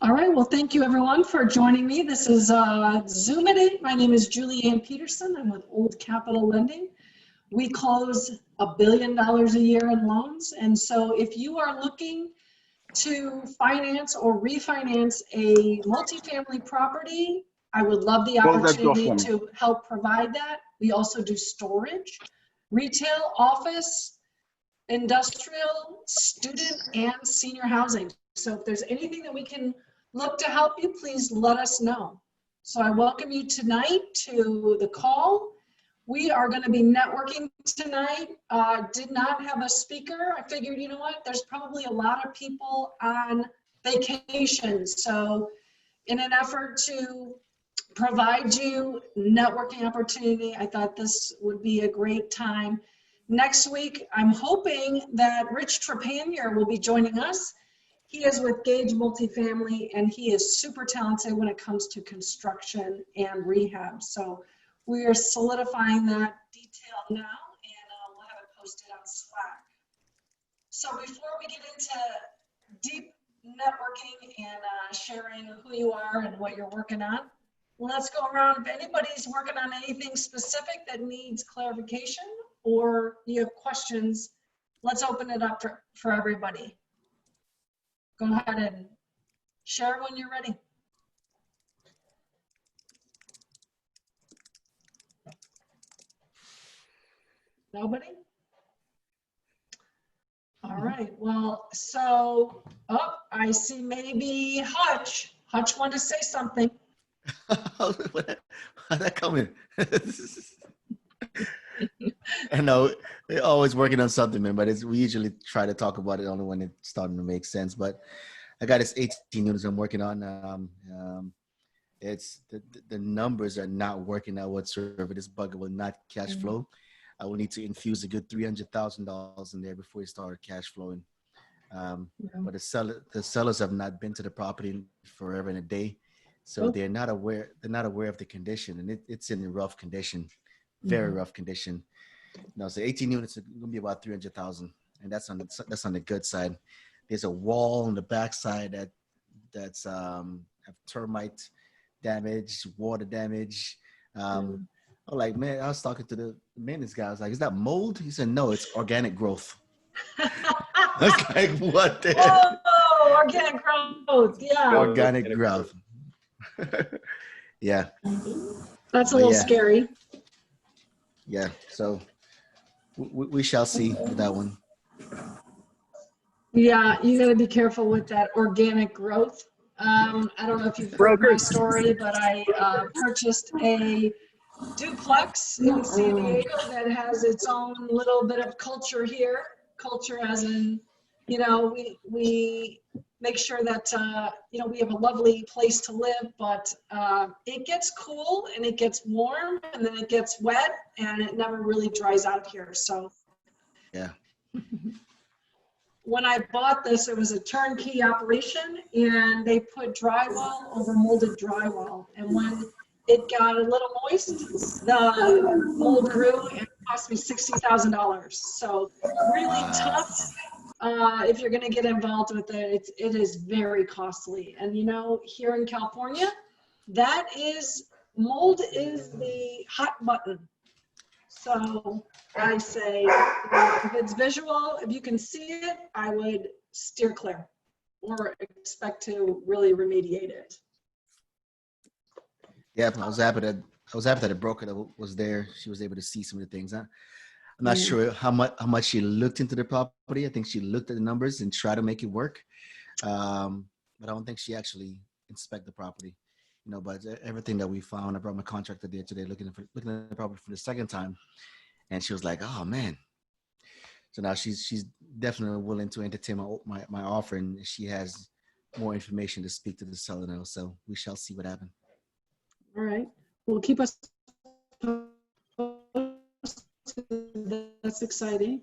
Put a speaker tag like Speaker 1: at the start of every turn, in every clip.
Speaker 1: All right, well, thank you everyone for joining me. This is Zoom It In. My name is Julianne Peterson. I'm with Old Capital Lending. We close $1 billion a year in loans. And so if you are looking to finance or refinance a multifamily property, I would love the opportunity to help provide that. We also do storage, retail, office, industrial, student, and senior housing. So if there's anything that we can look to help you, please let us know. So I welcome you tonight to the call. We are going to be networking tonight. Did not have a speaker. I figured, you know what, there's probably a lot of people on vacation. So in an effort to provide you networking opportunity, I thought this would be a great time. Next week, I'm hoping that Rich Trepanier will be joining us. He is with Gage Multifamily, and he is super talented when it comes to construction and rehab. So we are solidifying that detail now, and we'll have it posted on Slack. So before we get into deep networking and sharing who you are and what you're working on, let's go around. If anybody's working on anything specific that needs clarification or you have questions, let's open it up for everybody. Go ahead and share when you're ready. Nobody? All right, well, so, I see maybe Hutch. Hutch wanted to say something.
Speaker 2: How'd that come in? I know they're always working on something, man, but we usually try to talk about it only when it's starting to make sense. But I got this 18 units I'm working on. It's the numbers are not working out whatsoever. This bugger will not cash flow. I will need to infuse a good $300,000 in there before it started cash flowing. But the sellers have not been to the property forever and a day, so they're not aware of the condition, and it's in a rough condition, very rough condition. So 18 units are gonna be about 300,000, and that's on the good side. There's a wall on the back side that's have termite damage, water damage. I'm like, man, I was talking to the maintenance guy. I was like, is that mold? He said, no, it's organic growth. I was like, what the hell?
Speaker 1: Oh, organic growth, yeah.
Speaker 2: Organic growth. Yeah.
Speaker 1: That's a little scary.
Speaker 2: Yeah, so we shall see with that one.
Speaker 1: Yeah, you got to be careful with that organic growth. I don't know if you've heard my story, but I purchased a duplex in San Diego that has its own little bit of culture here. Culture as in, you know, we make sure that, you know, we have a lovely place to live, but it gets cool and it gets warm and then it gets wet and it never really dries out here. So
Speaker 2: yeah.
Speaker 1: When I bought this, it was a turnkey operation and they put drywall over molded drywall. And when it got a little moist, the mold grew and it cost me $60,000. So really tough. If you're going to get involved with it, it is very costly. And you know, here in California, mold is the hot button. So I say, if it's visual, if you can see it, I would steer clear or expect to really remediate it.
Speaker 2: Yeah, I was happy that the broker that was there, she was able to see some of the things. I'm not sure how much she looked into the property. I think she looked at the numbers and tried to make it work. But I don't think she actually inspected the property. You know, but everything that we found, I brought my contractor there today looking at the property for the second time. And she was like, oh man. So now she's definitely willing to entertain my offer, and she has more information to speak to the seller now. So we shall see what happens.
Speaker 1: All right. Well, keep us that's exciting.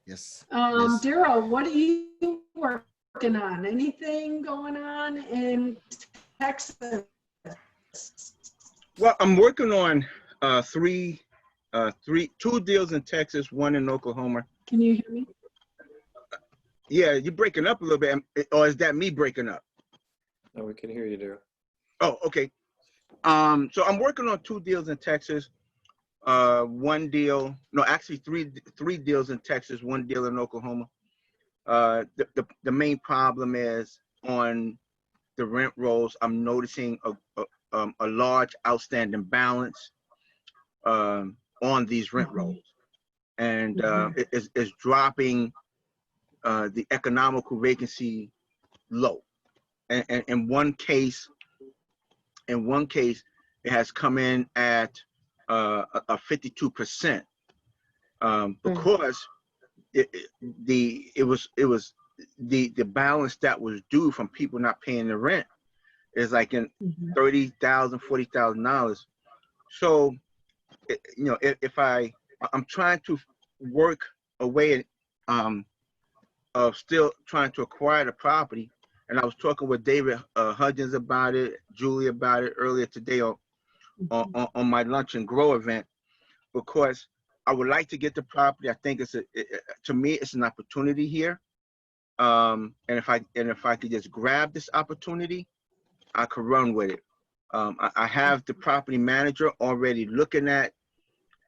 Speaker 2: Yes.
Speaker 1: Daryl, what are you working on? Anything going on in Texas?
Speaker 3: Well, I'm working on two deals in Texas, one in Oklahoma.
Speaker 1: Can you hear me?
Speaker 3: Yeah, you're breaking up a little bit, or is that me breaking up?
Speaker 4: No, we can hear you, Daryl.
Speaker 3: Oh, okay. So I'm working on 2 deals in Texas. One deal, no, actually three deals in Texas, 1 deal in Oklahoma. The main problem is on the rent rolls. I'm noticing a large outstanding balance on these rent rolls, and it's dropping the economical vacancy low. And in one case, it has come in at a 52%, because it was the balance that was due from people not paying the rent is like in $30,000, $40,000. So, you know, if I'm trying to work a way of still trying to acquire the property, and I was talking with David Hudgens about it, Julie about it earlier today on my Lunch and Grow event, because I would like to get the property. I think to me, it's an opportunity here. And if I could just grab this opportunity, I could run with it. I have the property manager already looking at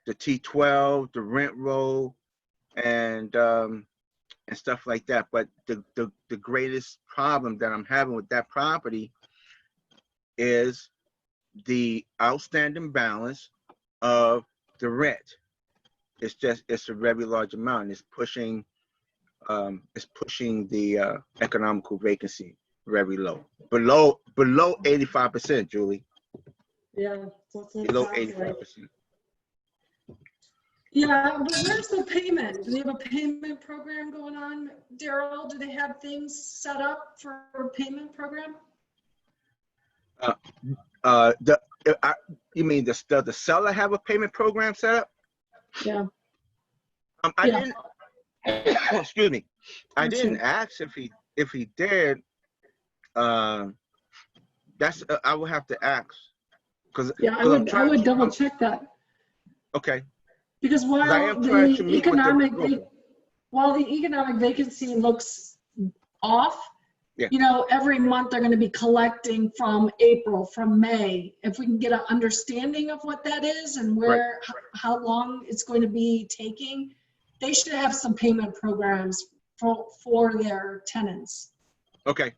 Speaker 3: the T12, the rent roll, and stuff like that. But the greatest problem that I'm having with that property is the outstanding balance of the rent. It's a very large amount. It's pushing the economical vacancy very low, below 85%, Julie.
Speaker 1: Yeah. That's what it
Speaker 3: Below
Speaker 1: sounds like.
Speaker 3: 85%.
Speaker 1: Yeah, but where's the payment? Do they have a payment program going on, Daryl? Do they have things set up for a payment program?
Speaker 3: You mean the seller have a payment program set up?
Speaker 1: Yeah.
Speaker 3: I
Speaker 1: Yeah.
Speaker 3: didn't. Excuse me. I didn't ask if he did. That's I would have to ask, because
Speaker 1: Yeah, I would double check that.
Speaker 3: Okay.
Speaker 1: Because while the economic vacancy looks off,
Speaker 3: yeah,
Speaker 1: you know, every month they're going to be collecting from April, from May. If we can get an understanding of what that is and where, how long it's going to be taking, they should have some payment programs for their tenants.
Speaker 3: Okay.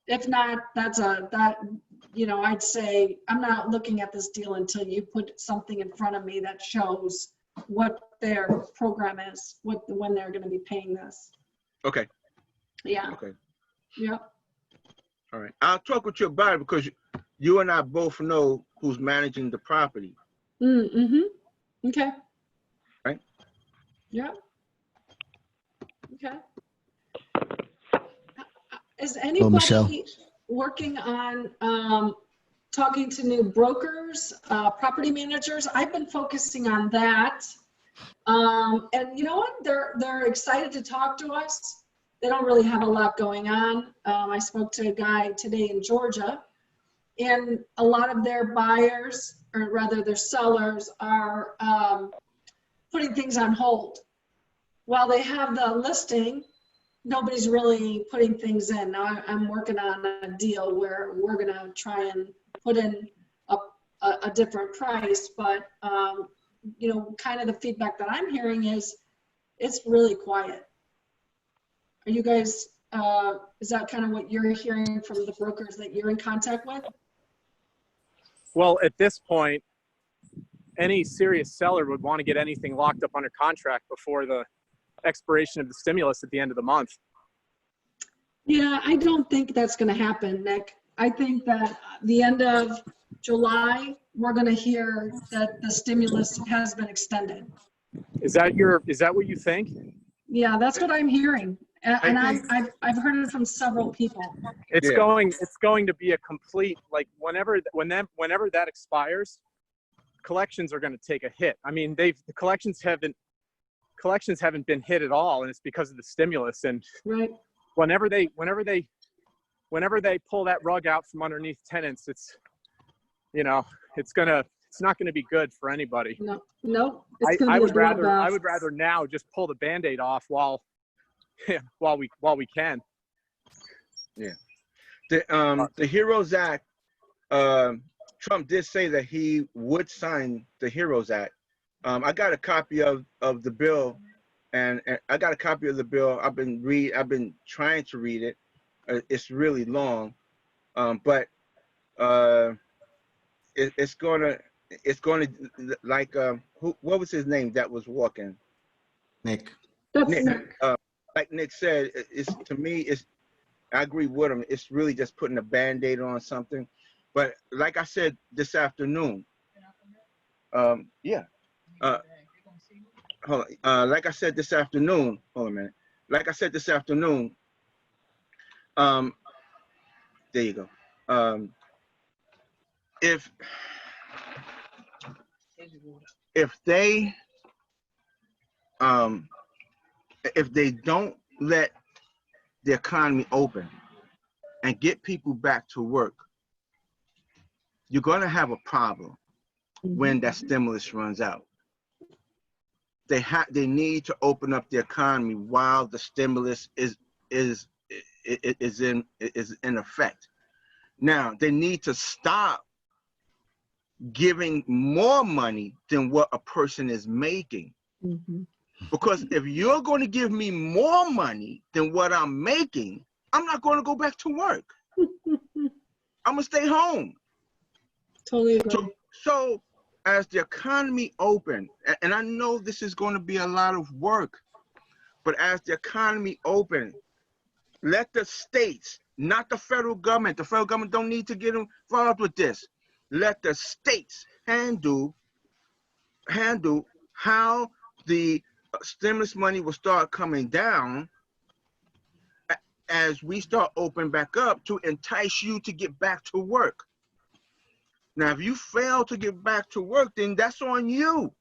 Speaker 1: If not, you know, I'd say I'm not looking at this deal until you put something in front of me that shows what their program is, when they're going to be paying this.
Speaker 3: Okay.
Speaker 1: Yeah.
Speaker 3: Okay.
Speaker 1: Yeah.
Speaker 3: All right. I'll talk with you about it, because you and I both know who's managing the property.
Speaker 1: Mm-hmm. Okay.
Speaker 3: Right.
Speaker 1: Yeah. Okay. Is anybody
Speaker 2: Michelle.
Speaker 1: working on talking to new brokers, property managers? I've been focusing on that. And you know what? They're excited to talk to us. They don't really have a lot going on. I spoke to a guy today in Georgia, and a lot of their buyers, or rather their sellers, are putting things on hold. While they have the listing, nobody's really putting things in. Now I'm working on a deal where we're gonna try and put in a different price, but you know, kind of the feedback that I'm hearing is it's really quiet. Are you guys, is that kind of what you're hearing from the brokers that you're in contact with?
Speaker 5: Well, at this point, any serious seller would want to get anything locked up under contract before the expiration of the stimulus at the end of the month.
Speaker 1: Yeah, I don't think that's going to happen, Nick. I think that the end of July, we're going to hear that the stimulus has been extended.
Speaker 5: Is that what you think?
Speaker 1: Yeah, that's what I'm hearing. And I've heard it from several people.
Speaker 5: It's going to be a complete, like, whenever that expires, collections are going to take a hit. I mean, the collections haven't been hit at all, and it's because of the stimulus. And
Speaker 1: right.
Speaker 5: Whenever they pull that rug out from underneath tenants, it's, you know, it's not gonna be good for anybody.
Speaker 1: No.
Speaker 5: I would rather now just pull the Band-Aid off while we can.
Speaker 3: Yeah. The HEROES Act, Trump did say that he would sign the HEROES Act. I got a copy of the bill, and I got a copy of the bill. I've been trying to read it. It's really long, but it's gonna like what was his name that was walking?
Speaker 2: Nick.
Speaker 1: That's
Speaker 3: Nick. Like Nick said, it's to me, I agree with him. It's really just putting a Band-Aid on something. But like I said this afternoon, yeah. Hold on. Like I said this afternoon, hold on a minute. Like I said this afternoon, there you go. If they don't let the economy open and get people back to work, you're going to have a problem when that stimulus runs out. They need to open up the economy while the stimulus is in effect. Now they need to stop giving more money than what a person is making. Because if you're going to give me more money than what I'm making, I'm not going to go back to work. I'm gonna stay home.
Speaker 1: Totally agree.
Speaker 3: So as the economy opens, and I know this is going to be a lot of work, but as the economy opens, let the states, not the federal government don't need to get involved with this. Let the states handle how the stimulus money will start coming down as we start opening back up to entice you to get back to work. Now, if you fail to get back to work, then that's on you.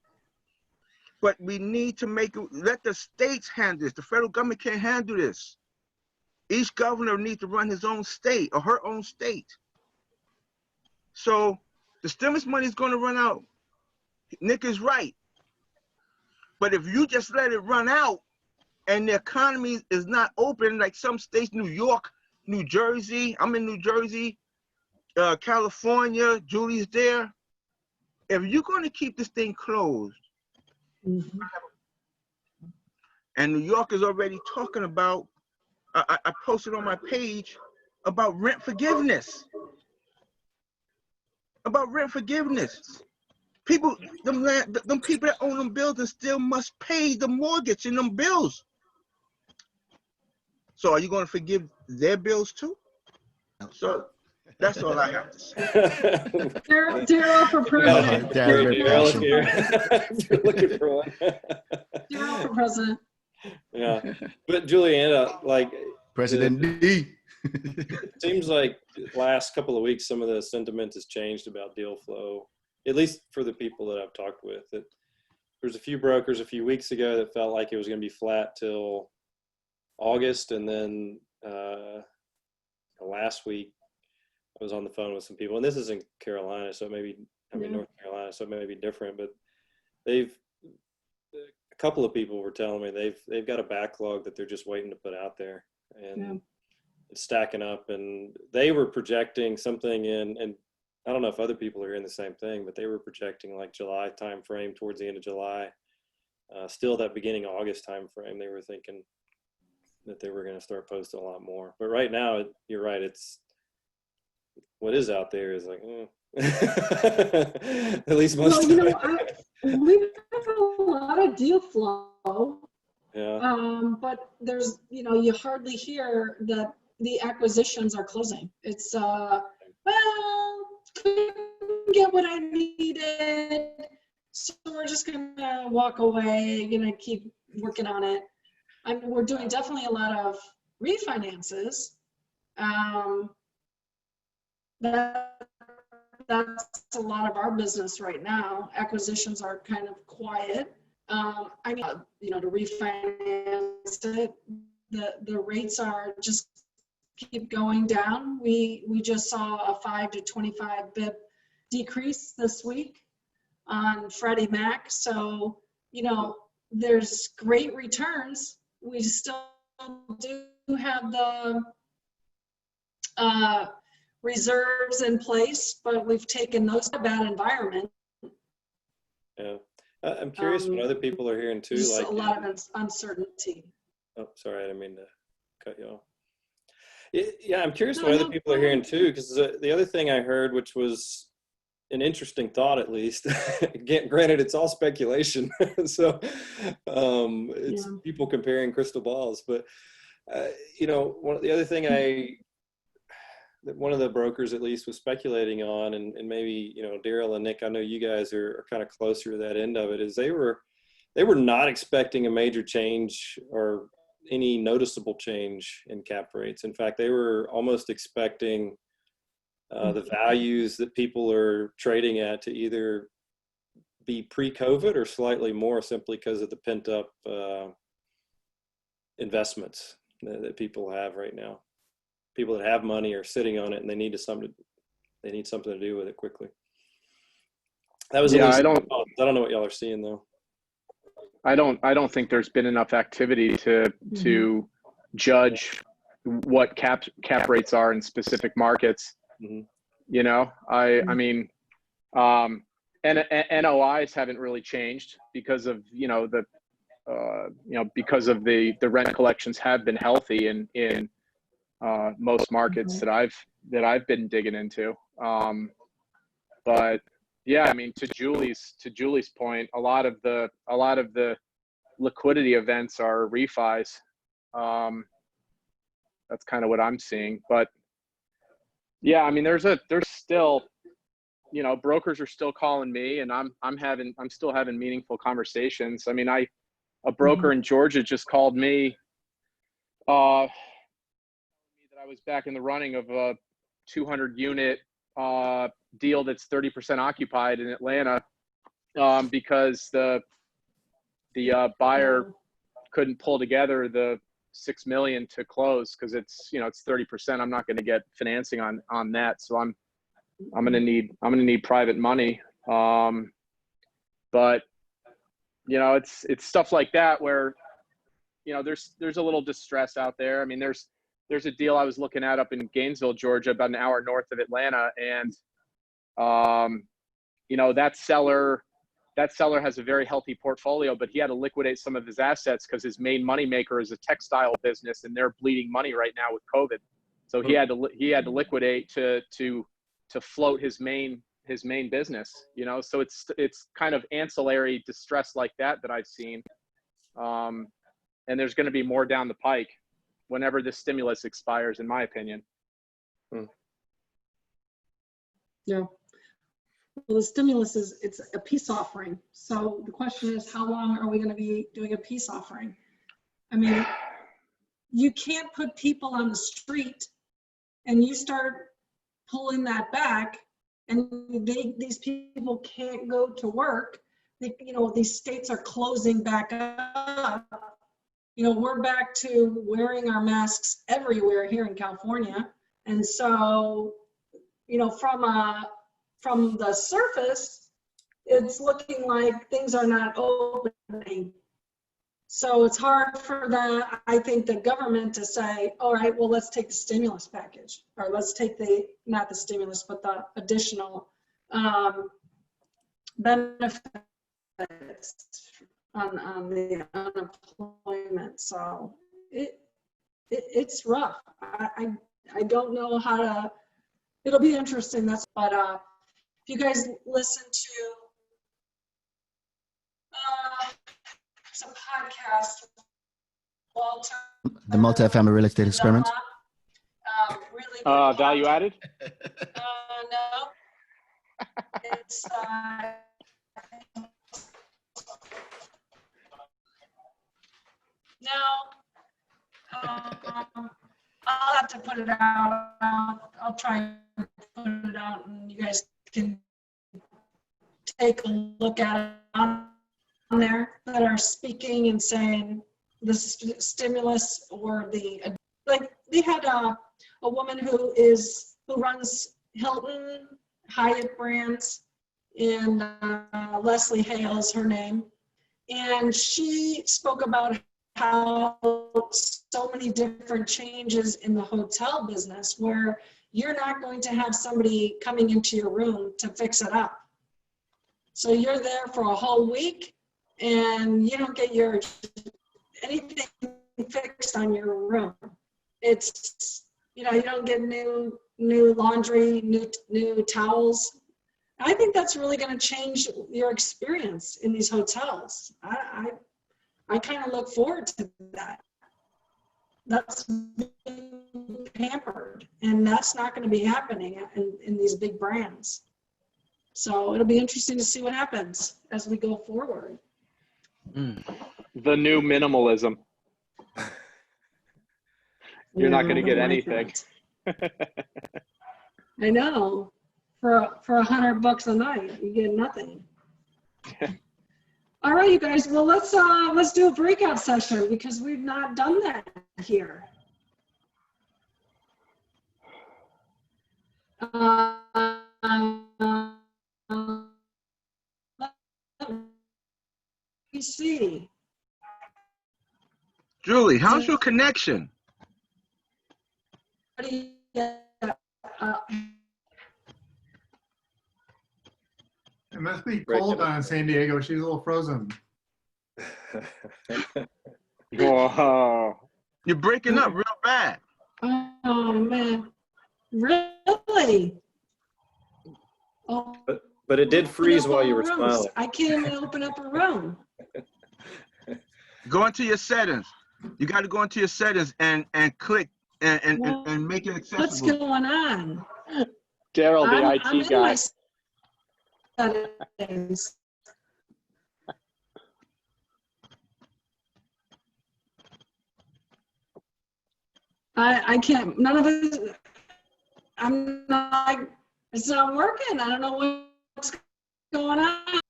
Speaker 3: But we need to let the states handle this. The federal government can't handle this. Each governor needs to run his own state or her own state. So the stimulus money is going to run out. Nick is right. But if you just let it run out and the economy is not open, like some states, New York, New Jersey, I'm in New Jersey, California, Julie's there. If you're going to keep this thing closed, and New York is already talking about, I posted on my page about rent forgiveness. About rent forgiveness. People, them people that own them buildings still must pay the mortgage and them bills. So are you going to forgive their bills too? So that's all I have to say.
Speaker 1: Daryl for president.
Speaker 4: You're looking for one.
Speaker 1: Daryl for president.
Speaker 4: Yeah, but Juliana, like
Speaker 2: President D.
Speaker 4: It seems like the last couple of weeks, some of the sentiment has changed about deal flow, at least for the people that I've talked with. There's a few brokers a few weeks ago that felt like it was going to be flat till August. And then last week I was on the phone with some people, and this is in Carolina, so maybe, North Carolina, so it may be different, but a couple of people were telling me they've got a backlog that they're just waiting to put out there, and it's stacking up, and they were projecting something and I don't know if other people are hearing the same thing, but they were projecting like July timeframe, towards the end of July, still that beginning August timeframe. They were thinking that they were going to start posting a lot more. But right now, you're right. It's what is out there is like, at least most.
Speaker 1: Well, we have a lot of deal flow.
Speaker 4: Yeah.
Speaker 1: But there's, you hardly hear that the acquisitions are closing. It's couldn't get what I needed, so we're just gonna walk away, gonna keep working on it. We're doing definitely a lot of refinances. That's a lot of our business right now. Acquisitions are kind of quiet. To refinance it, the rates are just keep going down. We just saw a 5 to 25 bip decrease this week on Freddie Mac. So, there's great returns. We still do have the reserves in place, but we've taken those to a bad environment.
Speaker 4: Yeah. I'm curious what other people are hearing too.
Speaker 1: There's
Speaker 4: Like,
Speaker 1: a lot of uncertainty.
Speaker 4: oh, sorry, I didn't mean to cut you off. Yeah, I'm curious what other people are hearing too, because the other thing I heard, which was an interesting thought, at least, granted, it's all speculation. So it's people comparing crystal balls. But, the other thing one of the brokers at least was speculating on, and maybe, Daryl and Nick, I know you guys are kind of closer to that end of it, is they were not expecting a major change or any noticeable change in cap rates. In fact, they were almost expecting the values that people are trading at to either be pre-COVID or slightly more, simply because of the pent-up investments that people have right now. People that have money are sitting on it, and they need something to do with it quickly. That was
Speaker 5: I don't
Speaker 4: know what y'all are seeing though.
Speaker 5: I don't think there's been enough activity to judge what cap rates are in specific markets. I mean, NOIs haven't really changed because of because of the rent collections have been healthy in most markets that I've been digging into. But yeah, I mean, to Julie's point, a lot of the liquidity events are refis. That's kind of what I'm seeing. But yeah, I mean, there's still, brokers are still calling me, and I'm still having meaningful conversations. I mean, a broker in Georgia just called me, that I was back in the running of a 200 unit deal that's 30% occupied in Atlanta, because the buyer couldn't pull together the $6 million to close, because it's 30%. I'm not going to get financing on that, so I'm going to need private money. But it's stuff like that where there's a little distress out there. I mean, there's a deal I was looking at up in Gainesville, Georgia, about an hour north of Atlanta, and that seller has a very healthy portfolio, but he had to liquidate some of his assets because his main moneymaker is a textile business, and they're bleeding money right now with COVID. So he had to liquidate to float his main business. So it's kind of ancillary distress like that I've seen, and there's going to be more down the pike whenever this stimulus expires, in my opinion.
Speaker 1: Yeah. Well, the stimulus it's a peace offering. So the question is, how long are we going to be doing a peace offering? I mean, you can't put people on the street and you start pulling that back, and these people can't go to work. These states are closing back up. We're back to wearing our masks everywhere here in California. And so, from the surface, it's looking like things are not opening. So it's hard for I think the government to say, all right, well, let's take the stimulus package, or let's take not the stimulus, but the additional benefits on the unemployment. So it's rough. I don't know how to, it'll be interesting. But if you guys listen to some podcast, Walter,
Speaker 2: The multifamily real estate experiment.
Speaker 1: Really
Speaker 5: value added?
Speaker 1: No. It's I'll have to put it out. I'll try and put it out, and you guys can take a look at it on there that are speaking and saying the stimulus or they had a woman who runs Hilton Hyatt brands, and Leslie Hale is her name, and she spoke about how so many different changes in the hotel business where you're not going to have somebody coming into your room to fix it up. So you're there for a whole week and you don't get anything fixed on your room. It's, you don't get new laundry, new towels. I think that's really going to change your experience in these hotels. I kind of look forward to that. That's being pampered, and that's not going to be happening in these big brands. So it'll be interesting to see what happens as we go forward.
Speaker 5: The new minimalism. You're not going to get anything.
Speaker 1: I know. For $100 a night, you get nothing. All right, you guys. Well, let's do a breakout session because we've not done that here. Let me see.
Speaker 3: Julie, how's your connection?
Speaker 6: It must be cold down in San Diego. She's a little frozen.
Speaker 5: Whoa.
Speaker 3: You're breaking up real bad.
Speaker 1: Oh man, really? Oh,
Speaker 4: But it did freeze while you were
Speaker 1: rooms.
Speaker 4: smiling.
Speaker 1: I can't even open up a room.
Speaker 3: Go into your settings. You got to go into your settings and click and make it accessible.
Speaker 1: What's going on?
Speaker 5: Daryl, the
Speaker 1: I'm
Speaker 5: IT
Speaker 1: in
Speaker 5: guy.
Speaker 1: my settings. I can't. None of it. I'm not. It's not working. I don't know what's going on.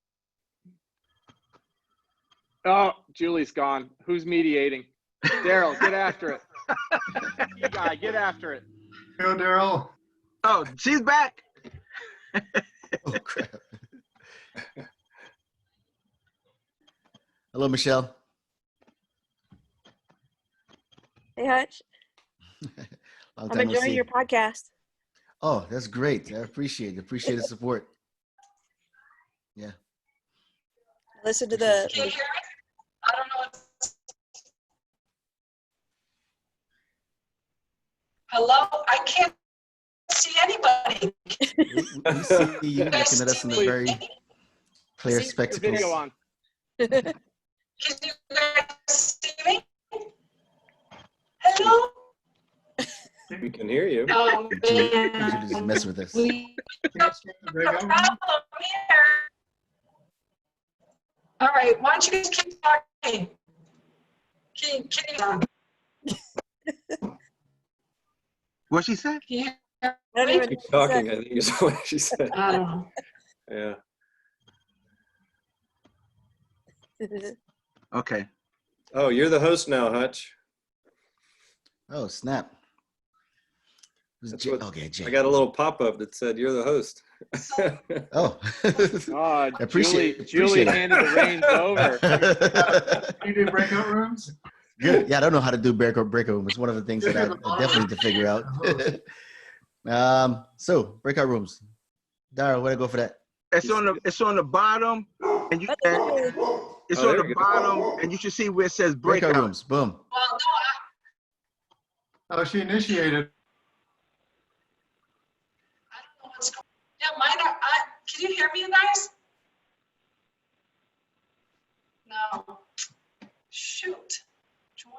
Speaker 5: Oh, Julie's gone. Who's mediating? Daryl, get after it. IT guy, get after it.
Speaker 6: Go, Daryl.
Speaker 3: Oh, she's back.
Speaker 2: Oh, crap. Hello, Michelle.
Speaker 7: Hey, Hutch.
Speaker 2: Long
Speaker 7: I'm
Speaker 2: time no
Speaker 7: enjoying
Speaker 2: see.
Speaker 7: your podcast.
Speaker 2: Oh, that's great. I appreciate the support. Yeah.
Speaker 7: Listen to the.
Speaker 1: Can you hear me? I don't know. Hello? I can't see anybody.
Speaker 2: We see you looking at us in a very clear
Speaker 5: Keep your
Speaker 2: spectacles.
Speaker 5: video on.
Speaker 1: Can you guys see me? Hello?
Speaker 4: We can hear you.
Speaker 1: Oh,
Speaker 2: Julie
Speaker 1: man.
Speaker 2: just mess with us.
Speaker 1: We
Speaker 6: Can you skip the
Speaker 1: have a
Speaker 6: breakout room?
Speaker 1: problem here. All right, why don't you guys keep talking? Can
Speaker 3: What she said?
Speaker 1: you hear
Speaker 7: I don't
Speaker 1: me?
Speaker 7: even
Speaker 4: Keep talking, I think is what she said.
Speaker 1: I don't know.
Speaker 4: Yeah.
Speaker 3: Okay.
Speaker 4: Oh, you're the host now, Hutch.
Speaker 2: Oh, snap. Who's
Speaker 4: That's
Speaker 2: Jay?
Speaker 4: what-
Speaker 2: Okay, Jay.
Speaker 4: I got a little pop-up that said you're the host.
Speaker 2: Oh.
Speaker 5: Oh,
Speaker 2: Appreciate
Speaker 5: Julie
Speaker 2: it.
Speaker 5: handed the reins over.
Speaker 6: Can you do breakout rooms?
Speaker 2: Good. Yeah, I don't know how to do breakout room. It's one of the things that I definitely need to figure out. So breakout rooms. Dara, where to go for that?
Speaker 3: It's on the bottom, and it's
Speaker 4: Oh,
Speaker 3: on
Speaker 4: there
Speaker 3: the
Speaker 4: we go.
Speaker 3: bottom, and you should see where it says
Speaker 2: Breakout
Speaker 3: breakout.
Speaker 2: rooms. Boom.
Speaker 1: Well, no,
Speaker 6: Oh, she initiated.
Speaker 1: I don't know what's going on. Yeah, mine are, can you hear me, you guys? No. Shoot. Join.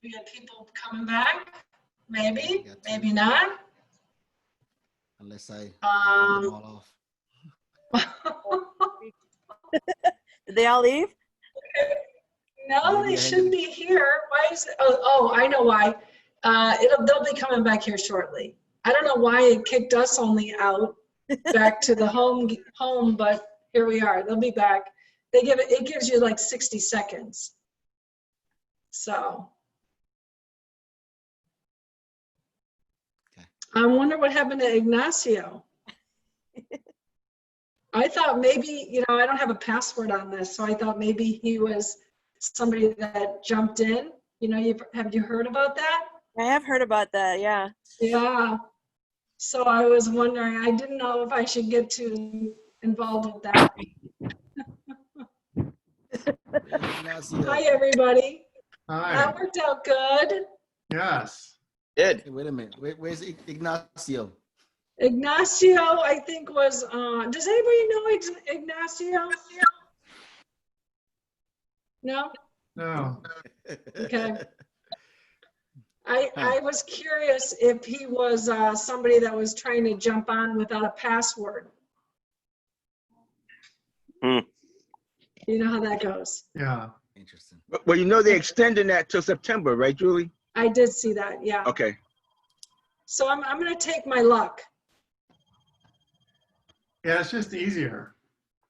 Speaker 1: We have people coming back, maybe,
Speaker 2: Got to.
Speaker 1: maybe not.
Speaker 2: Unless I rip
Speaker 1: Um,
Speaker 2: them all off.
Speaker 7: Did they all leave?
Speaker 1: No,
Speaker 2: Maybe
Speaker 1: they
Speaker 2: I
Speaker 1: should
Speaker 2: had-
Speaker 1: be here. Why is it? Oh, I know why. They'll be coming back here shortly. I don't know why it kicked us only out back to the home, but here we are. They'll be back. It gives you like 60 seconds. So.
Speaker 2: Okay.
Speaker 1: I wonder what happened to Ignacio. I thought maybe, I don't have a password on this, so I thought maybe he was somebody that jumped in. Have you heard about that?
Speaker 7: I have heard about that. Yeah.
Speaker 1: Yeah. So I was wondering, I didn't know if I should get too involved with that.
Speaker 2: Ignacio.
Speaker 1: Hi, everybody.
Speaker 6: Hi.
Speaker 1: That worked out good.
Speaker 6: Yes.
Speaker 3: Good.
Speaker 2: Hey, wait a minute. Where's Ignacio?
Speaker 1: Ignacio, I think was, does anybody know Ignacio? No?
Speaker 6: No.
Speaker 1: Okay. I was curious if he was somebody that was trying to jump on without a password.
Speaker 3: Hmm.
Speaker 1: You know how that goes.
Speaker 6: Yeah.
Speaker 2: Interesting.
Speaker 3: Well, they're extending that till September, right, Julie?
Speaker 1: I did see that, yeah.
Speaker 3: Okay.
Speaker 1: So I'm going to take my luck.
Speaker 6: Yeah, it's just easier.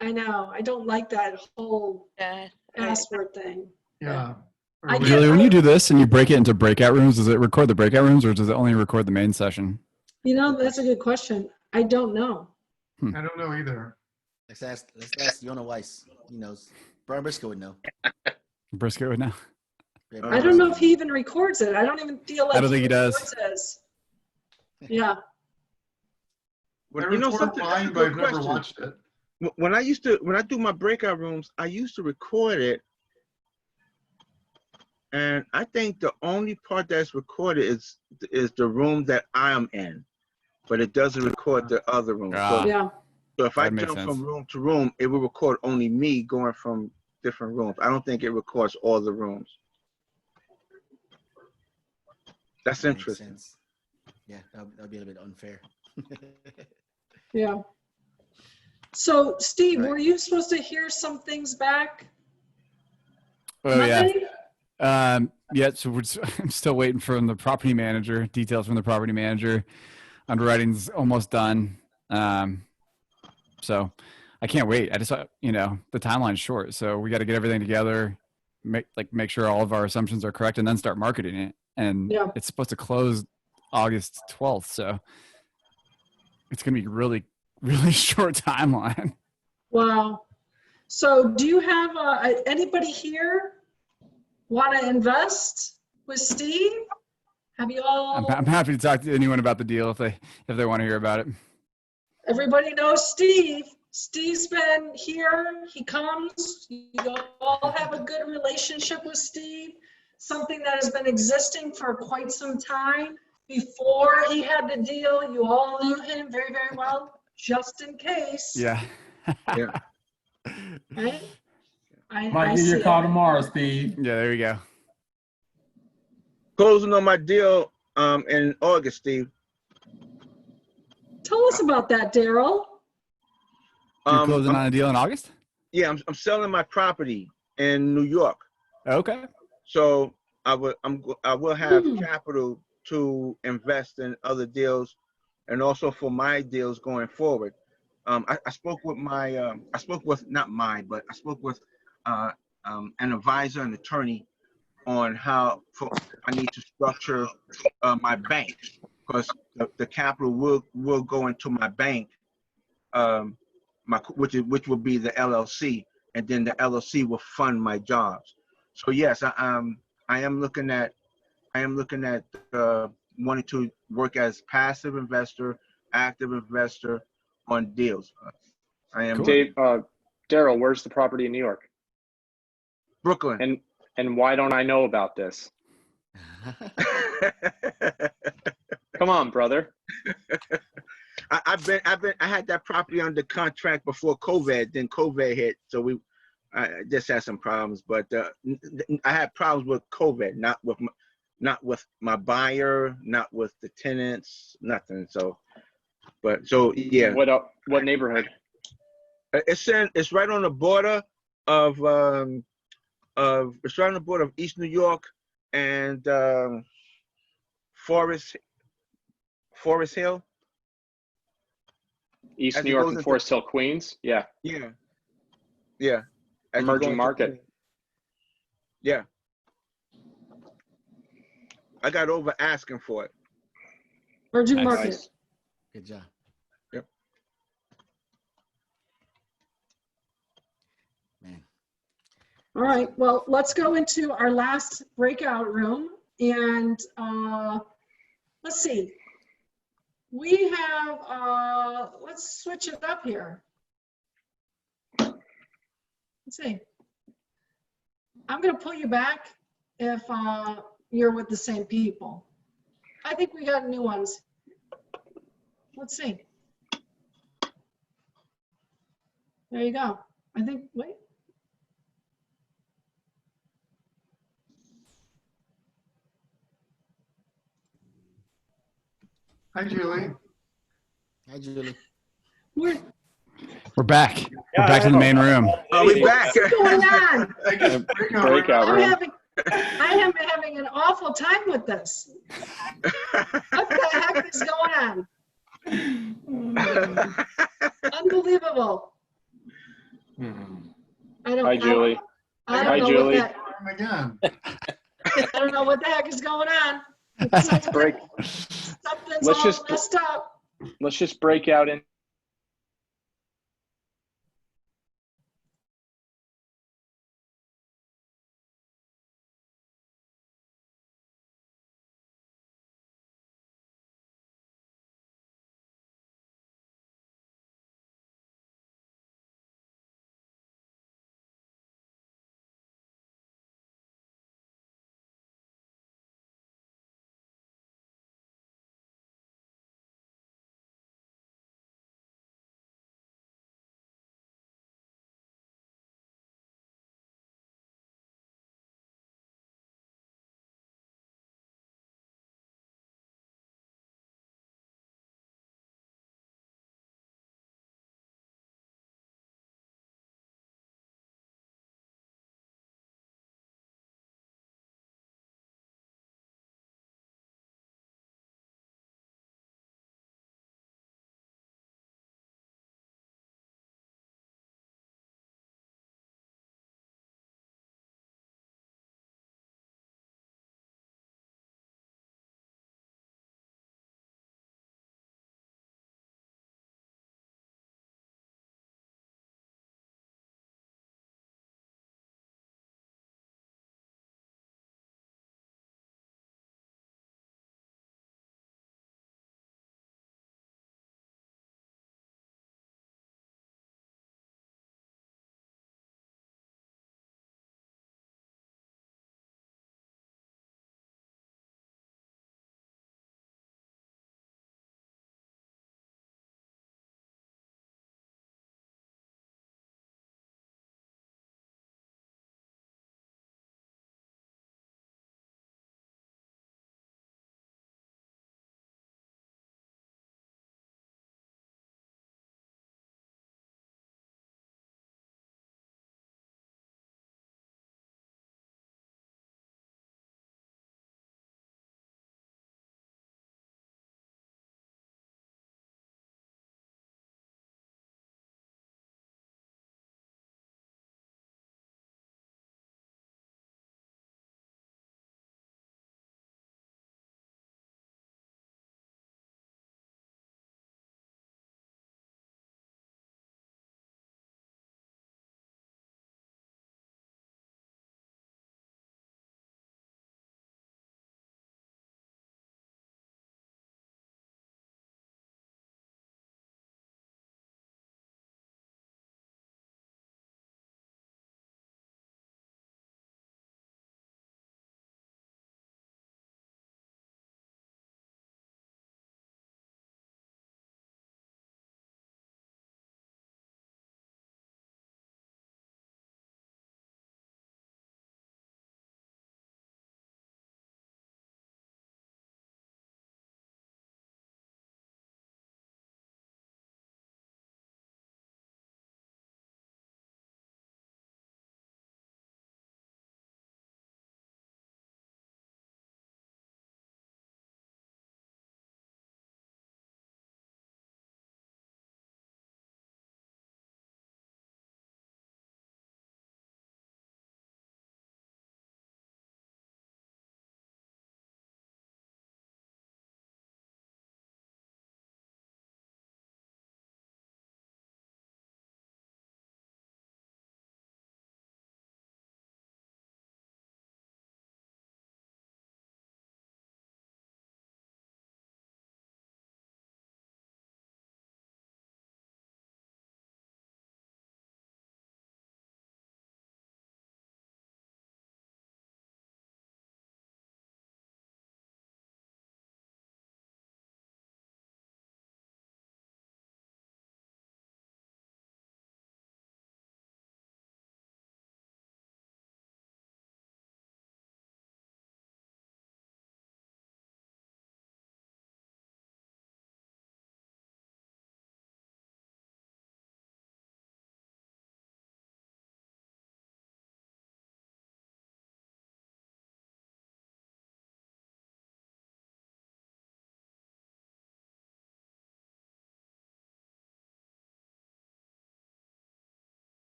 Speaker 1: I know. I don't like that whole
Speaker 7: Yeah.
Speaker 1: password thing.
Speaker 6: Yeah.
Speaker 1: I get-
Speaker 8: Julie, when you do this and you break it into breakout rooms, does it record the breakout rooms or does it only record the main session?
Speaker 1: That's a good question. I don't know.
Speaker 6: I don't know either.
Speaker 2: Let's ask Yona Weiss. He knows. Brian Briscoe would know.
Speaker 8: Briscoe would know.
Speaker 1: I don't know if he even records it. I don't even feel like
Speaker 8: I don't think he does.
Speaker 1: records this. Yeah.
Speaker 3: Well,
Speaker 6: I
Speaker 3: you know
Speaker 6: record
Speaker 3: something? That's a
Speaker 6: mine, but
Speaker 3: good
Speaker 6: I've never
Speaker 3: question.
Speaker 6: watched it.
Speaker 3: When I do my breakout rooms, I used to record it. And I think the only part that's recorded is the room that I am in, but it doesn't record the other room.
Speaker 8: Ah.
Speaker 1: Yeah.
Speaker 3: So if I
Speaker 8: That makes
Speaker 3: jump
Speaker 8: sense.
Speaker 3: from room to room, it will record only me going from different rooms. I don't think it records all the rooms. That's
Speaker 2: Makes
Speaker 3: interesting.
Speaker 2: sense. Yeah, that'll be a little bit unfair.
Speaker 1: Yeah. So Steve,
Speaker 2: Right.
Speaker 1: were you supposed to hear some things back?
Speaker 8: Oh, yeah.
Speaker 1: Monday?
Speaker 8: Yeah, so I'm still waiting from the property manager, details from the property manager. Underwriting's almost done. So I can't wait. I just, the timeline's short. So we got to get everything together, make sure all of our assumptions are correct and then start marketing it. And
Speaker 1: Yeah.
Speaker 8: it's supposed to close August 12th. So it's going to be really, really short timeline.
Speaker 1: Wow. So do you have anybody here want to invest with Steve? Have you all,
Speaker 8: I'm happy to talk to anyone about the deal if they want to hear about it.
Speaker 1: everybody knows Steve. Steve's been here. He comes. You all have a good relationship with Steve, something that has been existing for quite some time. Before he had the deal, you all knew him very, very well, just in case.
Speaker 8: Yeah.
Speaker 3: Yeah.
Speaker 1: Right? I
Speaker 9: Might give
Speaker 1: see
Speaker 9: you a call
Speaker 1: it.
Speaker 9: tomorrow, Steve.
Speaker 8: Yeah, there you go.
Speaker 3: Closing on my deal in August, Steve.
Speaker 1: Tell us about that, Daryl.
Speaker 8: You're closing
Speaker 3: I'm-
Speaker 8: on a deal in August?
Speaker 3: Yeah, I'm selling my property in New York.
Speaker 8: Okay.
Speaker 3: So I will have
Speaker 1: Hmm.
Speaker 3: capital to invest in other deals, and also for my deals going forward. I spoke with I spoke with an advisor, an attorney, on how I need to structure my bank, because the capital will go into my bank, which will be the LLC, and then the LLC will fund my jobs. So yes, I am looking at wanting to work as passive investor, active investor on deals. I am
Speaker 8: Cool.
Speaker 5: Dave, Daryl, where's the property in New York?
Speaker 3: Brooklyn.
Speaker 5: And why don't I know about this? Come on, brother.
Speaker 3: I had that property under contract before COVID. Then COVID hit, so I just had some problems. But I had problems with COVID, not with not with my buyer, not with the tenants, nothing. So, but so yeah,
Speaker 9: What neighborhood?
Speaker 3: it's right on the border of it's right on the border of East New York and Forest Hill.
Speaker 9: East
Speaker 3: As
Speaker 9: New
Speaker 3: it
Speaker 9: York
Speaker 3: goes
Speaker 9: and
Speaker 3: into-
Speaker 9: Forest Hill, Queens. Yeah.
Speaker 3: Yeah, yeah. As you go
Speaker 9: Emerging
Speaker 3: into
Speaker 9: market.
Speaker 3: Queens. Yeah. I got over asking for it.
Speaker 1: Virgin
Speaker 8: Nice.
Speaker 1: Market.
Speaker 9: Nice.
Speaker 2: Good job.
Speaker 3: Yep.
Speaker 2: Man.
Speaker 1: All right, well, let's go into our last breakout room and let's see. We have, let's switch it up here. Let's see. I'm gonna pull you back if you're with the same people. I think we got new ones. Let's see. There you go. I think, wait.
Speaker 6: Hi, Julie.
Speaker 2: Hi, Julie.
Speaker 1: We're,
Speaker 8: We're back. We're back to the main room.
Speaker 3: Oh, we back.
Speaker 1: what's going on?
Speaker 6: I guess breakout
Speaker 9: Breakout
Speaker 6: room.
Speaker 9: room.
Speaker 1: I am having an awful time with this. What the heck is going on? Unbelievable. I don't.
Speaker 9: Hi, Julie.
Speaker 1: I
Speaker 9: Hi,
Speaker 1: don't know
Speaker 9: Julie.
Speaker 1: what
Speaker 6: Room again.
Speaker 1: I don't know what the heck is going on.
Speaker 9: Break.
Speaker 1: Something's
Speaker 9: Let's
Speaker 1: all
Speaker 9: just-
Speaker 1: messed up.
Speaker 9: Let's just break out in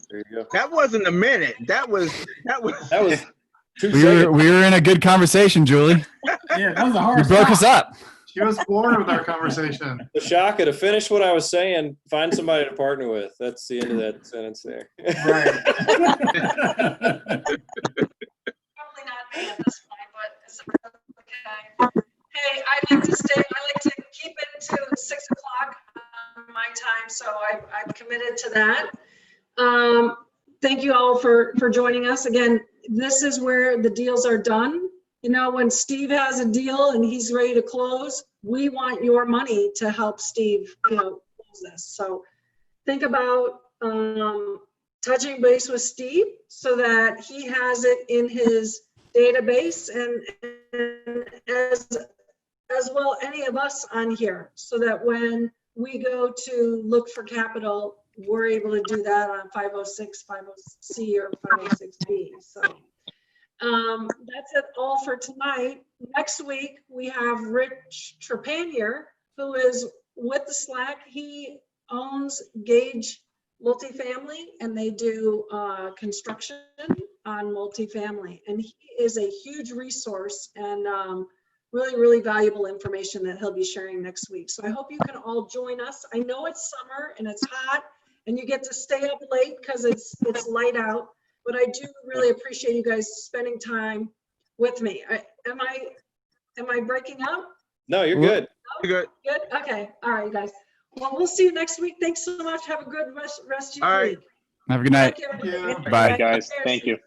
Speaker 4: There you go.
Speaker 3: That wasn't a minute. That was.
Speaker 4: That was 2
Speaker 8: We
Speaker 4: seconds.
Speaker 8: were in a good conversation, Julie.
Speaker 6: Yeah, that was a hard
Speaker 8: You broke us up.
Speaker 6: She was bored with our conversation.
Speaker 4: The Shaka, to finish what I was saying, find somebody to partner with. That's the end of that sentence there.
Speaker 6: Right.
Speaker 1: Probably not me at this point, but it's okay. Hey, I like to keep it to 6 o'clock my time, so I've committed to that. Thank you all for joining us. Again, this is where the deals are done. You know, when Steve has a deal and he's ready to close, we want your money to help Steve, close this. So think about touching base with Steve so that he has it in his database and as well any of us on here, so that when we go to look for capital, we're able to do that on 506, 50C or 506B. So that's it all for tonight. Next week, we have Rich Trepanier, who is with the Slack. He owns Gage Multifamily, and they do construction on multifamily. And he is a huge resource and really, really valuable information that he'll be sharing next week. So I hope you can all join us. I know it's summer and it's hot and you get to stay up late because it's light out, but I do really appreciate you guys spending time with me. Am I breaking up?
Speaker 4: No, you're good.
Speaker 3: Good.
Speaker 1: Good? Okay. All right, guys. Well, we'll see you next week. Thanks so much. Have a good rest of your
Speaker 3: All right.
Speaker 1: week.
Speaker 8: Have a good night.
Speaker 1: Thank you, everybody.
Speaker 6: Yeah.
Speaker 9: Bye, guys. Thank you.